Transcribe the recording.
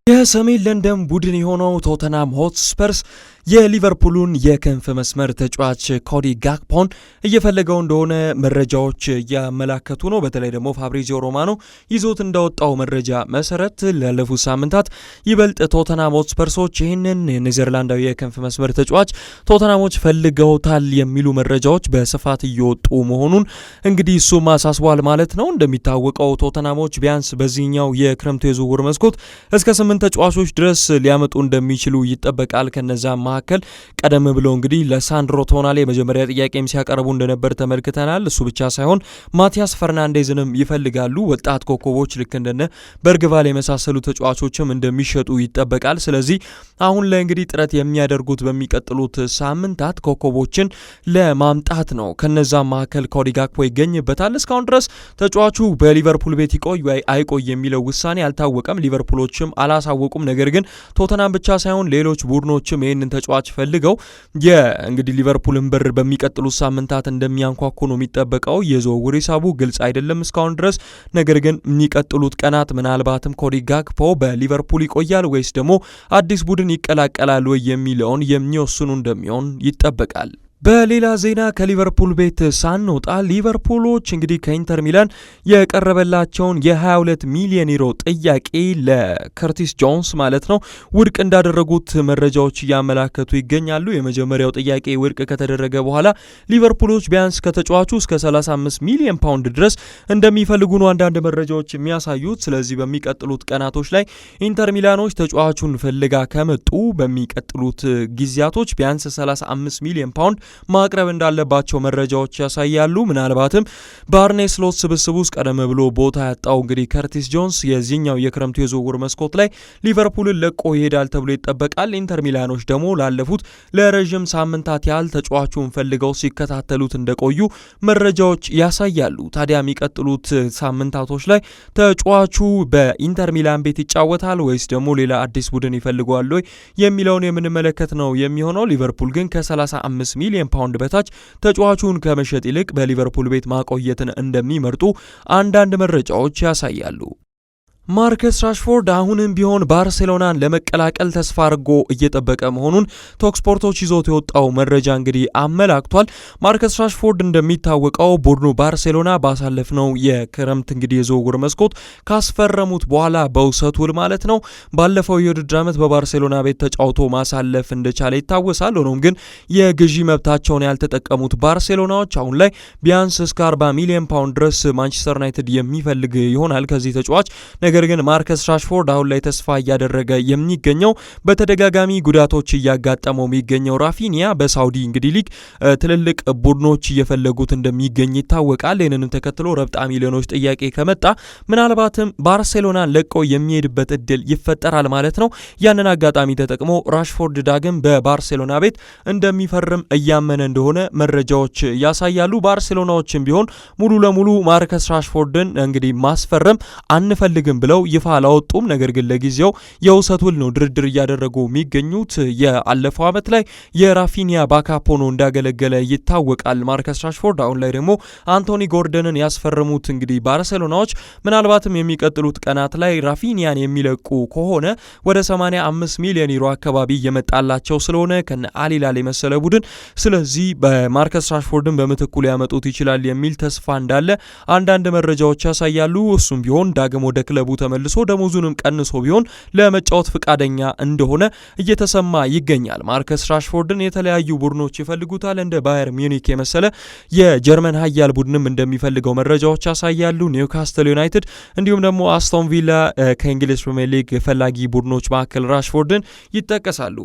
የሰሜን ለንደን ቡድን የሆነው ቶተንሃም ሆትስፐርስ የሊቨርፑሉን የክንፍ መስመር ተጫዋች ኮዲ ጋክፖን እየፈለገው እንደሆነ መረጃዎች እያመላከቱ ነው። በተለይ ደግሞ ፋብሪዚዮ ሮማኖ ይዞት እንዳወጣው መረጃ መሰረት ላለፉት ሳምንታት ይበልጥ ቶተንሃም ሆትስፐርሶች ይህንን ኔዘርላንዳዊ የክንፍ መስመር ተጫዋች ቶተንሃሞች ፈልገውታል የሚሉ መረጃዎች በስፋት እየወጡ መሆኑን እንግዲህ እሱም አሳስቧል ማለት ነው። እንደሚታወቀው ቶተንሃሞች ቢያንስ በዚህኛው የክረምቱ የዝውውር መስኮት እስከ 8 ተጫዋቾች ድረስ ሊያመጡ እንደሚችሉ ይጠበቃል። ከነዛ መካከል ቀደም ብሎ እንግዲህ ለሳንድሮ ቶናሌ የመጀመሪያ ጥያቄም ሲያቀርቡ እንደነበር ተመልክተናል። እሱ ብቻ ሳይሆን ማቲያስ ፈርናንዴዝንም ይፈልጋሉ። ወጣት ኮከቦች ልክ እንደነ በርግቫል የመሳሰሉ ተጫዋቾችም እንደሚሸጡ ይጠበቃል። ስለዚህ አሁን ላይ እንግዲህ ጥረት የሚያደርጉት በሚቀጥሉት ሳምንታት ኮከቦችን ለማምጣት ነው። ከነዛ መካከል ኮዲ ጋክፖ ይገኝበታል። እስካሁን ድረስ ተጫዋቹ በሊቨርፑል ቤት ይቆይ ወይ አይቆይ የሚለው ውሳኔ አልታወቀም። ሊቨርፑሎችም አላሳወቁም። ነገር ግን ቶተንሃም ብቻ ሳይሆን ሌሎች ቡድኖችም ይህንን ተጫዋች ፈልገው እንግዲህ ሊቨርፑልን በር በሚቀጥሉት ሳምንታት እንደሚያንኳኩ ነው የሚጠበቀው። የዝውውር ሂሳቡ ግልጽ አይደለም እስካሁን ድረስ። ነገር ግን የሚቀጥሉት ቀናት ምናልባትም ኮዲ ጋክፖ በሊቨርፑል ይቆያል ወይስ ደግሞ አዲስ ቡድን ይቀላቀላል ወይ የሚለውን የሚወስኑ እንደሚሆን ይጠበቃል። በሌላ ዜና ከሊቨርፑል ቤት ሳንወጣ ሊቨርፑሎች እንግዲህ ከኢንተር ሚላን የቀረበላቸውን የ22 ሚሊዮን ዩሮ ጥያቄ ለከርቲስ ጆንስ ማለት ነው ውድቅ እንዳደረጉት መረጃዎች እያመላከቱ ይገኛሉ። የመጀመሪያው ጥያቄ ውድቅ ከተደረገ በኋላ ሊቨርፑሎች ቢያንስ ከተጫዋቹ እስከ 35 ሚሊዮን ፓውንድ ድረስ እንደሚፈልጉ ነው አንዳንድ መረጃዎች የሚያሳዩት። ስለዚህ በሚቀጥሉት ቀናቶች ላይ ኢንተር ሚላኖች ተጫዋቹን ፈልጋ ከመጡ በሚቀጥሉት ጊዜያቶች ቢያንስ 35 ሚሊዮን ፓውንድ ማቅረብ እንዳለባቸው መረጃዎች ያሳያሉ። ምናልባትም በአርኔ ስሎት ስብስብ ውስጥ ቀደም ብሎ ቦታ ያጣው እንግዲህ ከርቲስ ጆንስ የዚህኛው የክረምቱ የዝውውር መስኮት ላይ ሊቨርፑልን ለቆ ይሄዳል ተብሎ ይጠበቃል። ኢንተር ሚላኖች ደግሞ ላለፉት ለረዥም ሳምንታት ያህል ተጫዋቹን ፈልገው ሲከታተሉት እንደቆዩ መረጃዎች ያሳያሉ። ታዲያ የሚቀጥሉት ሳምንታቶች ላይ ተጫዋቹ በኢንተር ሚላን ቤት ይጫወታል ወይስ ደግሞ ሌላ አዲስ ቡድን ይፈልገዋል ወይ የሚለውን የምንመለከት ነው የሚሆነው። ሊቨርፑል ግን ከ35 ሚሊዮን ፓውንድ በታች ተጫዋቹን ከመሸጥ ይልቅ በሊቨርፑል ቤት ማቆየትን እንደሚመርጡ አንዳንድ መረጃዎች ያሳያሉ። ማርከስ ራሽፎርድ አሁንም ቢሆን ባርሴሎናን ለመቀላቀል ተስፋ አድርጎ እየጠበቀ መሆኑን ቶክ ስፖርቶች ይዞት የወጣው መረጃ እንግዲህ አመላክቷል። ማርከስ ራሽፎርድ እንደሚታወቀው ቡድኑ ባርሴሎና ባሳለፍነው የክረምት እንግዲህ የዝውውር መስኮት ካስፈረሙት በኋላ በውሰት ውል ማለት ነው ባለፈው የውድድር ዓመት በባርሴሎና ቤት ተጫውቶ ማሳለፍ እንደቻለ ይታወሳል። ሆኖም ግን የግዢ መብታቸውን ያልተጠቀሙት ባርሴሎናዎች አሁን ላይ ቢያንስ እስከ 40 ሚሊዮን ፓውንድ ድረስ ማንቸስተር ዩናይትድ የሚፈልግ ይሆናል ከዚህ ተጫዋች። ነገር ግን ማርከስ ራሽፎርድ አሁን ላይ ተስፋ እያደረገ የሚገኘው በተደጋጋሚ ጉዳቶች እያጋጠመው የሚገኘው ራፊኒያ በሳውዲ እንግዲህ ሊግ ትልልቅ ቡድኖች እየፈለጉት እንደሚገኝ ይታወቃል። ይህንንም ተከትሎ ረብጣ ሚሊዮኖች ጥያቄ ከመጣ ምናልባትም ባርሴሎናን ለቆ የሚሄድበት እድል ይፈጠራል ማለት ነው። ያንን አጋጣሚ ተጠቅሞ ራሽፎርድ ዳግም በባርሴሎና ቤት እንደሚፈርም እያመነ እንደሆነ መረጃዎች ያሳያሉ። ባርሴሎናዎችም ቢሆን ሙሉ ለሙሉ ማርከስ ራሽፎርድን እንግዲህ ማስፈረም አንፈልግም ብለው ይፋ አላወጡም። ነገር ግን ለጊዜው የውሰት ውል ነው ድርድር እያደረጉ የሚገኙት። የአለፈው ዓመት ላይ የራፊኒያ ባካፕ ሆኖ እንዳገለገለ ይታወቃል ማርከስ ራሽፎርድ። አሁን ላይ ደግሞ አንቶኒ ጎርደንን ያስፈረሙት እንግዲህ ባርሴሎናዎች ምናልባትም የሚቀጥሉት ቀናት ላይ ራፊኒያን የሚለቁ ከሆነ ወደ 85 ሚሊዮን ዩሮ አካባቢ እየመጣላቸው ስለሆነ ከነ አሊላል የመሰለ ቡድን ስለዚህ በማርከስ ራሽፎርድን በምትኩ ሊያመጡት ይችላል የሚል ተስፋ እንዳለ አንዳንድ መረጃዎች ያሳያሉ። እሱም ቢሆን ዳግም ወደ ክለቡ ተመልሶ ደሞዙንም ቀንሶ ቢሆን ለመጫወት ፍቃደኛ እንደሆነ እየተሰማ ይገኛል። ማርከስ ራሽፎርድን የተለያዩ ቡድኖች ይፈልጉታል። እንደ ባየር ሚዩኒክ የመሰለ የጀርመን ኃያል ቡድንም እንደሚፈልገው መረጃዎች ያሳያሉ። ኒውካስትል ዩናይትድ እንዲሁም ደግሞ አስቶን ቪላ ከእንግሊዝ ፕሪሚየር ሊግ ፈላጊ ቡድኖች መካከል ራሽፎርድን ይጠቀሳሉ።